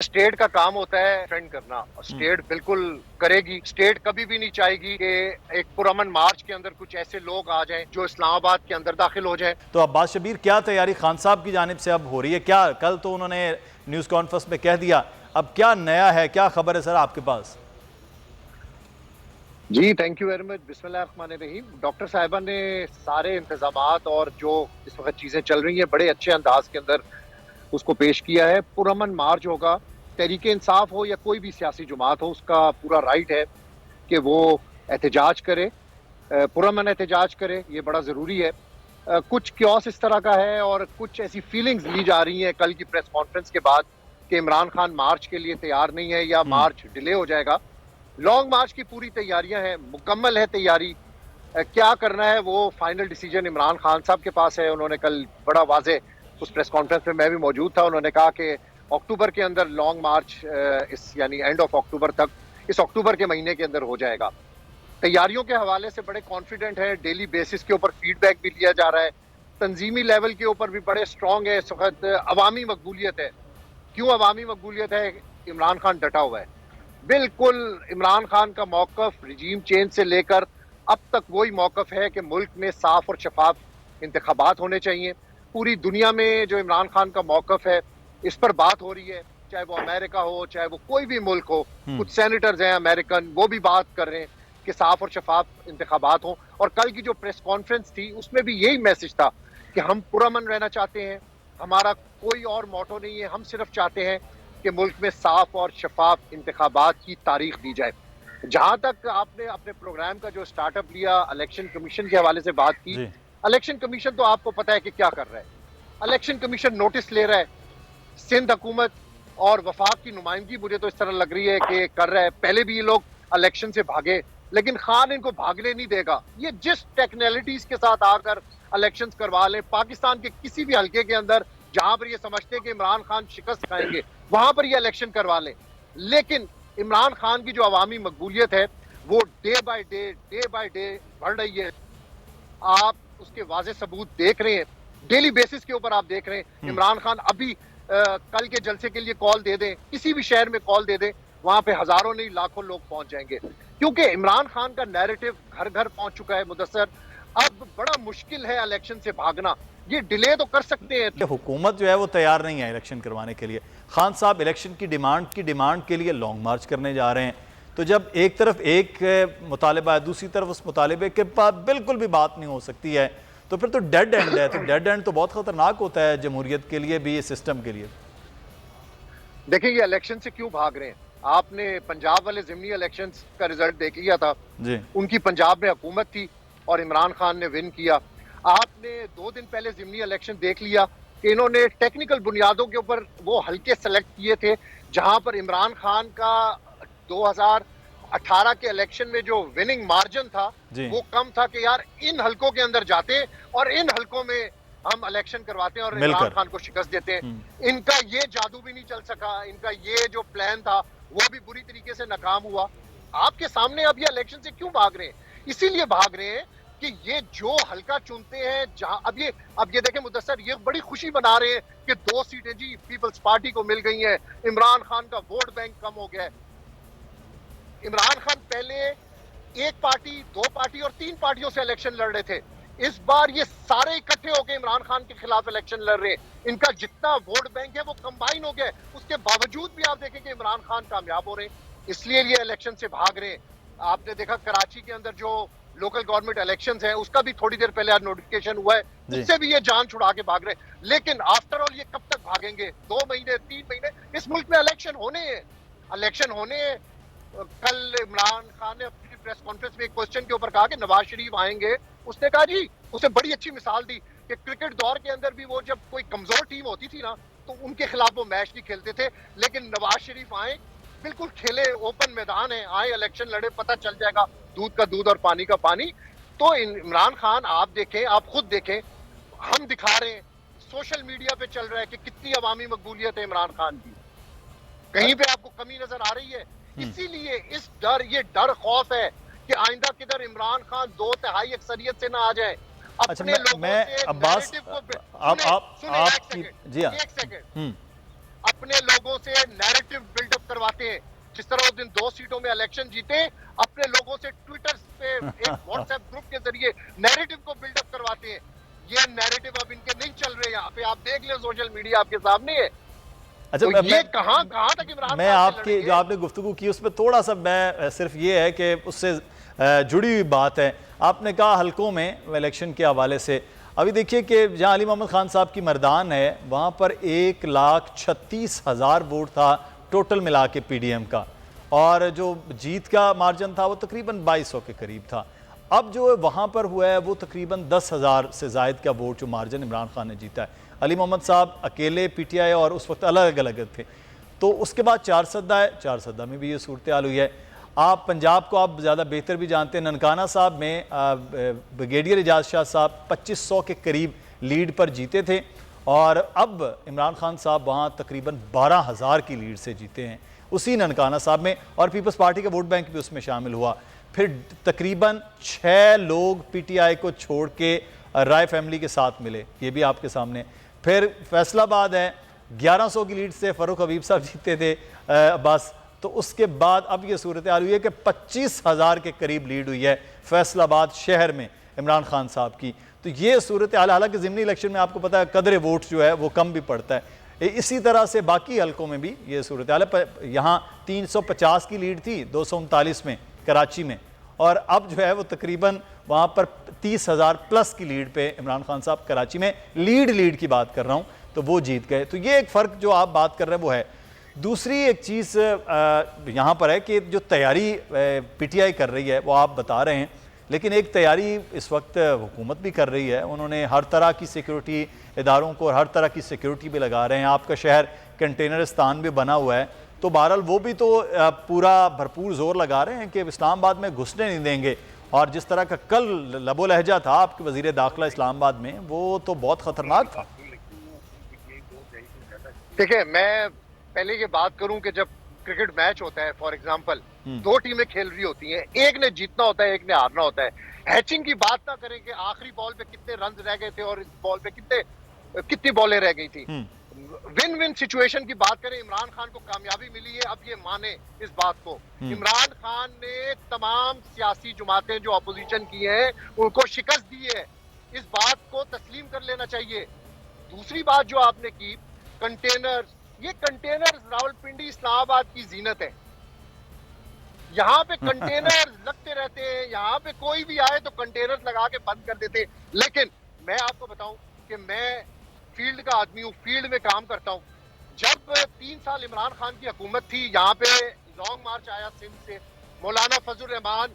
State का काम होता है डिफेंड करना। स्टेट बिल्कुल करेगी। स्टेट कभी भी नहीं चाहेगी कि एक पुरअमन मार्च के अंदर कुछ ऐसे लोग आ जाएं जो इस्लामाबाद के अंदर दाखिल हो जाएं। तो अब्बास शबीर, क्या तैयारी खान साहब की जानिब से अब हो रही है? क्या कल तो उन्होंने न्यूज़ कॉन्फ्रेंस में कह दिया, अब क्या नया है, क्या खबर है सर आपके पास? जी, थैंक यू वेरी मच। बिस्मिल्लाहिर्रहमानिर्रहीम। डॉक्टर साहिबा ने सारे इंतजामात और जो इस वक्त चीजें चल रही हैं बड़े अच्छे अंदाज के अंदर उसको पेश किया है। पुरअमन मार्च होगा, तहरीक इंसाफ हो या कोई भी सियासी जमात हो, उसका पूरा राइट है कि वो एहतजाज करे, पुरअमन एहतजाज करे। ये बड़ा जरूरी है। कुछ क्योस इस तरह का है और कुछ ऐसी फीलिंग्स ली जा रही हैं कल की प्रेस कॉन्फ्रेंस के बाद कि इमरान खान मार्च के लिए तैयार नहीं है या मार्च डिले हो जाएगा। लॉन्ग मार्च की पूरी तैयारियां हैं, मुकम्मल है तैयारी। क्या करना है वो फाइनल डिसीजन इमरान खान साहब के पास है। उन्होंने कल बड़ा वाजे उस प्रेस कॉन्फ्रेंस में मैं भी मौजूद था, उन्होंने कहा कि अक्टूबर के अंदर लॉन्ग मार्च, इस यानी एंड ऑफ अक्टूबर तक, इस अक्टूबर के महीने के अंदर हो जाएगा। तैयारियों के हवाले से बड़े कॉन्फिडेंट है। डेली बेसिस के ऊपर फीडबैक भी लिया जा रहा है। तंजीमी लेवल के ऊपर भी बड़े स्ट्रांग है। इस वक्त अवामी मकबूलियत है। क्यों अवामी मकबूलियत है? इमरान खान डटा हुआ है। बिल्कुल इमरान खान का मौकफ रिजीम चेंज से लेकर अब तक वही मौकफ है कि मुल्क में साफ और शफाफ इंतखाबात होने चाहिए। पूरी दुनिया में जो इमरान खान का मौकफ है, इस पर बात हो रही है, चाहे वो अमेरिका हो, चाहे वो कोई भी मुल्क हो। कुछ सेनेटर्स हैं अमेरिकन, वो भी बात कर रहे हैं कि साफ और शफाफ इंतखाबात हो। और कल की जो प्रेस कॉन्फ्रेंस थी उसमें भी यही मैसेज था कि हम पुरअमन रहना चाहते हैं, हमारा कोई और मोटो नहीं है, हम सिर्फ चाहते हैं कि मुल्क में साफ और शफाफ इंतखाबात की तारीख दी जाए। जहां तक आपने अपने प्रोग्राम का जो स्टार्टअप लिया, इलेक्शन कमीशन के हवाले से बात की। जी। इलेक्शन कमीशन तो आपको पता है कि क्या कर रहा है। इलेक्शन कमीशन नोटिस ले रहा है। सिंध हुकूमत और वफाक की नुमाइंदगी मुझे तो इस तरह लग रही है कि कर रहा है। पहले भी ये लोग इलेक्शन से भागे, लेकिन खान इनको भागने नहीं देगा। ये जिस टेक्निकलिटीज के साथ आकर इलेक्शंस करवा लें, पाकिस्तान के किसी भी हल्के के अंदर जहां पर ये समझते हैं कि इमरान खान शिकस्त खाएंगे, वहां पर ये इलेक्शन करवा लें। लेकिन इमरान खान की जो अवामी मकबूलियत है वो डे बाय डे बढ़ रही है। आप उसके वाजे सबूत देख रहे हैं, डेली बेसिस के ऊपर आप देख रहे हैं। इमरान खान अभी कल के जलसे के लिए कॉल दे दें, किसी भी शहर में कॉल दे दें, वहां पे हजारों नहीं लाखों लोग पहुंच जाएंगे, क्योंकि इमरान खान का नैरेटिव घर घर पहुंच चुका है। मुदस्सर, अब बड़ा मुश्किल है इलेक्शन से भागना। ये डिले तो कर सकते हैं। हुकूमत जो है वो तैयार नहीं है इलेक्शन करवाने के लिए। खान साहब इलेक्शन की डिमांड के लिए लॉन्ग मार्च करने जा रहे हैं। तो जब एक तरफ एक मुतालिबा है, दूसरी तरफ उस मुतालिबे के पास बिल्कुल भी बात नहीं हो सकती है, तो फिर तो डेड एंड है। तो डेड एंड तो बहुत खतरनाक होता है जमहूरियत के लिए भी, सिस्टम के लिए। देखिए, ये इलेक्शन से क्यों भाग रहे हैं? आपने पंजाब वाले ज़िमनी इलेक्शंस का रिजल्ट देख लिया था। जी। उनकी पंजाब में हुकूमत थी और इमरान खान ने विन किया। आपने 2 दिन पहले ज़िमनी इलेक्शन देख लिया कि इन्होंने टेक्निकल बुनियादों के ऊपर वो हल्के सेलेक्ट किए थे, जहां पर इमरान खान का 2018 के इलेक्शन में जो विनिंग मार्जिन था वो कम था कि यार इन हल्कों के अंदर जाते और इन हल्कों में हम इलेक्शन करवाते हैं और इमरान खान को शिकस्त देते हैं। इनका ये जादू भी नहीं चल सका। इनका ये जो प्लान था वो भी बुरी तरीके से नाकाम हुआ। आपके सामने अब ये इलेक्शन से क्यों भाग रहे हैं? इसीलिए भाग रहे हैं कि ये जो हल्का चुनते हैं, जहां अब ये देखें मुदस्सर, ये बड़ी खुशी मना रहे हैं कि 2 सीटें जी पीपल्स पार्टी को मिल गई हैं, इमरान खान का वोट बैंक कम हो गया है। इमरान खान पहले 1 पार्टी, 2 पार्टी और 3 पार्टियों से इलेक्शन लड़ रहे थे। इस बार ये सारे इकट्ठे होकर इमरान खान के खिलाफ इलेक्शन लड़ रहे हैं। इनका जितना वोट बैंक है वो कंबाइन हो गया। उसके बावजूद भी आप देखें कि इमरान खान कामयाब हो रहे हैं, इसलिए ये इलेक्शन से भाग रहे हैं। आपने देखा कराची के अंदर जो लोकल गवर्नमेंट इलेक्शंस है उसका भी थोड़ी देर पहले आज नोटिफिकेशन हुआ है, उससे भी ये जान छुड़ा के भाग रहे हैं। लेकिन आफ्टर ऑल ये कब तक भागेंगे? 2 महीने, 3 महीने, इस मुल्क में इलेक्शन होने हैं। इलेक्शन होने हैं। कल इमरान खान ने अपनी प्रेस कॉन्फ्रेंस में एक क्वेश्चन के ऊपर कहा कि नवाज शरीफ आएंगे। उसने कहा जी, उसे बड़ी अच्छी मिसाल दी कि क्रिकेट दौर के अंदर भी वो जब कोई कमजोर टीम होती थी ना तो उनके खिलाफ वो मैच नहीं खेलते थे, लेकिन नवाज शरीफ आए, बिल्कुल खेले, ओपन मैदान है, आए इलेक्शन लड़े, पता चल जाएगा दूध का दूध और पानी का पानी। तो इमरान खान, आप देखें, आप खुद देखें, हम दिखा रहे हैं, सोशल मीडिया पे चल रहा है कि कितनी अवामी मकबूलियत है इमरान खान की। कहीं पे आपको कमी नजर आ रही है? इसीलिए ये डर खौफ है कि आइंदा किधर इमरान खान 2/3 अक्सरियत से ना आ जाए। अच्छा, मैं अब्बास, आप सुने, जी हाँ। एक सेकंड। अपने लोगों से नैरेटिव बिल्डअप करवाते हैं। जिस तरह उस दिन 2 सीटों में इलेक्शन जीते, अपने लोगों से ट्विटर पे एक व्हाट्सएप ग्रुप के जरिए नैरेटिव को बिल्डअप करवाते हैं। ये नैरेटिव अब इनके नहीं चल रहे। यहाँ पे आप देख लें, सोशल मीडिया आपके सामने है। अच्छा, तो ये कहां तक इमरान मैं आपकी जो आपने गुफ्तगू की उसमें थोड़ा सा मैं सिर्फ ये है कि उससे जुड़ी हुई बात है। आपने कहा हलकों में इलेक्शन के हवाले से, अभी देखिए कि जहाँ अली मोहम्मद खान साहब की मर्दान है वहाँ पर 1,36,000 वोट था टोटल मिला के PDM का, और जो जीत का मार्जिन था वो तकरीबन 2200 के करीब था। अब जो वहाँ पर हुआ है वो तकरीबन 10,000 से ज़ायद का वोट जो मार्जिन इमरान खान ने जीता है। अली मोहम्मद साहब अकेले PTI और उस वक्त अलग अलग थे। तो उसके बाद 4 सद्दा है, 4 सद्दा में भी ये सूरत हाल हुई है। आप पंजाब को आप ज़्यादा बेहतर भी जानते हैं। ननकाना साहब में ब्रिगेडियर एजाज शाह साहब 2500 के करीब लीड पर जीते थे, और अब इमरान खान साहब वहाँ तकरीबन 12,000 की लीड से जीते हैं उसी ननकाना साहब में, और पीपल्स पार्टी का वोट बैंक भी उसमें शामिल हुआ। फिर तकरीबन 6 लोग PTI को छोड़ के राय फैमिली के साथ मिले, ये भी आपके सामने। फिर फैसलाबाद है, 1100 की लीड से फ़ारूक हबीब साहब जीते थे बस। तो उसके बाद अब ये सूरत हाल हुई है कि 25,000 के करीब लीड हुई है फैसलाबाद शहर में इमरान खान साहब की। तो ये सूरत हाल, हालांकि ज़िमनी इलेक्शन में आपको पता है कदर वोट जो है वो कम भी पड़ता है, इसी तरह से बाकी हलकों में भी ये सूरत हाल है। यहाँ 350 की लीड थी 239 में कराची में, और अब जो है वो तकरीबन वहाँ पर 30,000 प्लस की लीड पे इमरान खान साहब कराची में लीड की बात कर रहा हूँ, तो वो जीत गए। तो ये एक फ़र्क जो आप बात कर रहे हैं वो है। दूसरी एक चीज़ यहाँ पर है कि जो तैयारी PTI कर रही है वो आप बता रहे हैं, लेकिन एक तैयारी इस वक्त हुकूमत भी कर रही है। उन्होंने हर तरह की सिक्योरिटी इदारों को हर तरह की सिक्योरिटी भी लगा रहे हैं। आपका शहर कंटेनरिस्तान भी बना हुआ है, तो बहरहाल वो भी तो पूरा भरपूर जोर लगा रहे हैं कि इस्लामाबाद में घुसने नहीं देंगे। और जिस तरह का कल लबो लहजा था आपके वज़ीर दाखिला इस्लामाबाद में, वो तो बहुत ख़तरनाक था। देखिए, मैं पहले ये बात करूं कि जब क्रिकेट मैच होता है, फॉर एग्जांपल 2 टीमें खेल रही होती हैं, एक ने जीतना होता है, एक ने हारना होता है। हैचिंग की बात ना करें कि आखिरी बॉल पे कितने रन रह गए थे और इस बॉल पे कितनी बॉलें रह गई थी। विन विन सिचुएशन की बात करें, इमरान खान को कामयाबी मिली है। अब ये माने इस बात को, इमरान खान ने तमाम सियासी जमातें जो अपोजिशन की हैं उनको शिकस्त दी है। इस बात को तस्लीम कर लेना चाहिए। दूसरी बात जो आपने की, कंटेनर्स, ये कंटेनर्स रावलपिंडी इस्लामाबाद की जीनत है। यहाँ पे कंटेनर लगते रहते हैं, यहाँ पे कोई भी आए तो कंटेनर लगा के बंद कर देते। लेकिन मैं आपको बताऊं कि मैं फील्ड का आदमी हूँ, फील्ड में काम करता हूँ। जब 3 साल इमरान खान की हुकूमत थी, यहाँ पे लॉन्ग मार्च आया सिंध से, मौलाना फजल रहमान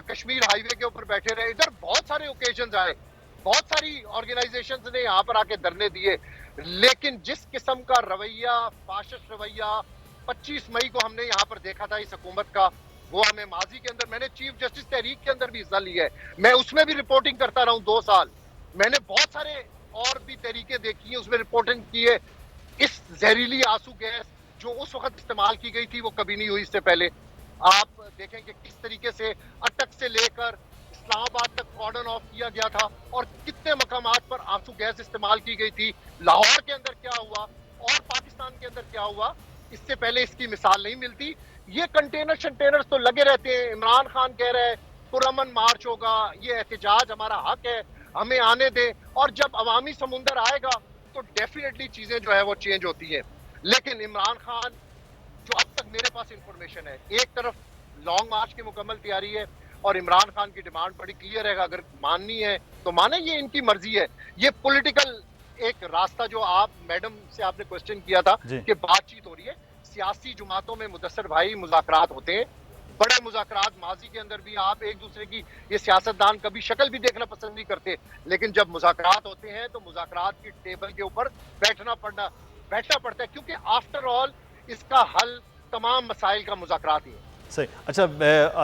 कश्मीर हाईवे के ऊपर बैठे रहे, इधर बहुत सारे ओकेजन आए, बहुत सारी ऑर्गेनाइजेशंस ने यहाँ पर आके धरने दिए। लेकिन जिस किस्म का रवैया, फाशिस्ट रवैया 25 मई को हमने यहाँ पर देखा था इस हुकूमत का, वो हमें माजी के अंदर, मैंने चीफ जस्टिस तहरीक के अंदर भी हिस्सा लिया है, मैं उसमें भी रिपोर्टिंग करता रहा हूँ 2 साल। मैंने बहुत सारे और भी तरीके देखी है, उसमें रिपोर्टिंग की है। इस जहरीली आंसू गैस जो उस वक्त इस्तेमाल की गई थी वो कभी नहीं हुई इससे पहले। आप देखें कि किस तरीके से अटक से लेकर इस्लामाबाद तक कॉर्डन ऑफ किया गया था और कितने मकामात पर आंसू गैस इस्तेमाल की गई थी। लाहौर के अंदर क्या हुआ और पाकिस्तान के अंदर क्या हुआ, इससे पहले इसकी मिसाल नहीं मिलती। ये कंटेनर्स तो लगे रहते हैं। इमरान खान कह रहे हैं पुरअमन मार्च होगा, ये एहतजाज हमारा हक है, हमें आने दें, और जब अवामी समुंदर आएगा तो डेफिनेटली चीजें जो है वो चेंज होती है। लेकिन इमरान खान, जो अब तक मेरे पास इंफॉर्मेशन है, एक तरफ लॉन्ग मार्च की मुकम्मल तैयारी है और इमरान खान की डिमांड बड़ी क्लियर है, अगर माननी है तो माने, ये इनकी मर्जी है। ये पॉलिटिकल एक रास्ता, जो आप मैडम से आपने क्वेश्चन किया था कि बातचीत हो रही है, सियासी जुमातों में मुदस्सर भाई मुज़ाकरात होते हैं, बड़े मुज़ाकरात। माजी के अंदर भी आप एक दूसरे की, ये सियासतदान कभी शक्ल भी देखना पसंद नहीं करते, लेकिन जब मुज़ाकरात होते हैं तो मुज़ाकरात की टेबल के ऊपर बैठना पड़ता है, क्योंकि आफ्टर ऑल इसका हल तमाम मसाइल का मुज़ाकरात ही है। सही। अच्छा,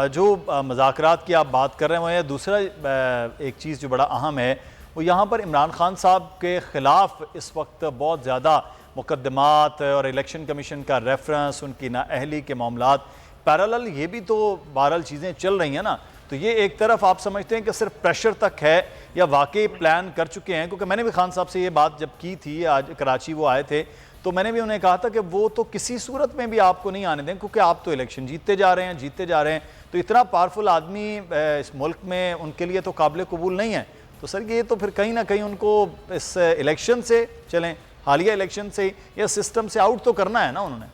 जो मुज़ाकरात की आप बात कर रहे हैं, दूसरा एक चीज़ जो बड़ा अहम है वो यहाँ पर इमरान खान साहब के ख़िलाफ़ इस वक्त बहुत ज़्यादा मुकदमात और इलेक्शन कमीशन का रेफरेंस, उनकी नाअहली के मामलात पैरेलल, ये भी तो बहरहाल चीज़ें चल रही हैं ना। तो ये एक तरफ आप समझते हैं कि सिर्फ प्रेशर तक है या वाकई प्लान कर चुके हैं? क्योंकि मैंने भी खान साहब से ये बात जब की थी, आज कराची वो आए थे, तो मैंने भी उन्हें कहा था कि वो तो किसी सूरत में भी आपको नहीं आने दें, क्योंकि आप तो इलेक्शन जीतते जा रहे हैं। तो इतना पावरफुल आदमी इस मुल्क में उनके लिए तो काबिल कबूल नहीं है। तो सर ये तो फिर कहीं ना कहीं उनको इस इलेक्शन से चलें, हालिया इलेक्शन से या सिस्टम से आउट तो करना है ना उन्होंने।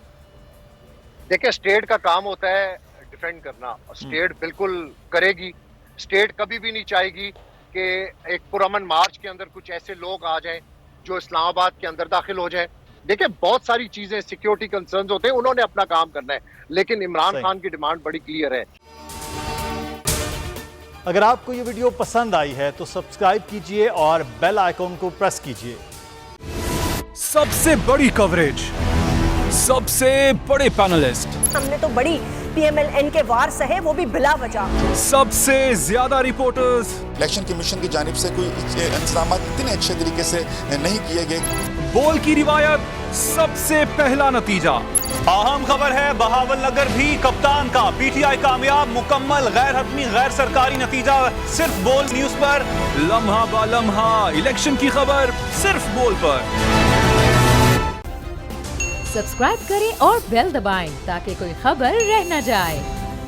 देखिए, स्टेट का काम होता है डिफेंड करना, स्टेट बिल्कुल करेगी। स्टेट कभी भी नहीं चाहेगी कि एक पुरअमन मार्च के अंदर कुछ ऐसे लोग आ जाएं जो इस्लामाबाद के अंदर दाखिल हो जाएं। देखिए, बहुत सारी चीजें सिक्योरिटी कंसर्न्स होते हैं, उन्होंने अपना काम करना है, लेकिन इमरान खान की डिमांड बड़ी क्लियर है। अगर आपको ये वीडियो पसंद आई है तो सब्सक्राइब कीजिए और बेल आइकॉन को प्रेस कीजिए। सबसे बड़ी कवरेज, सबसे बड़े पैनलिस्ट, हमने तो बड़ी PMLN के वार सहे, वो भी बिला वजह। सबसे ज्यादा रिपोर्टर्स। इलेक्शन कमीशन की जानिब से कोई इंतजाम इतने अच्छे तरीके से नहीं किए गए। बोल की रिवायत, सबसे पहला नतीजा। अहम खबर है बहावल नगर भी कप्तान का, PTI कामयाब, मुकम्मल गैर हतमी गैर सरकारी नतीजा सिर्फ बोल न्यूज पर। लम्हा बा लम्हा इलेक्शन की खबर सिर्फ बोल पर। सब्सक्राइब करें और बेल दबाएं ताकि कोई खबर रह न जाए।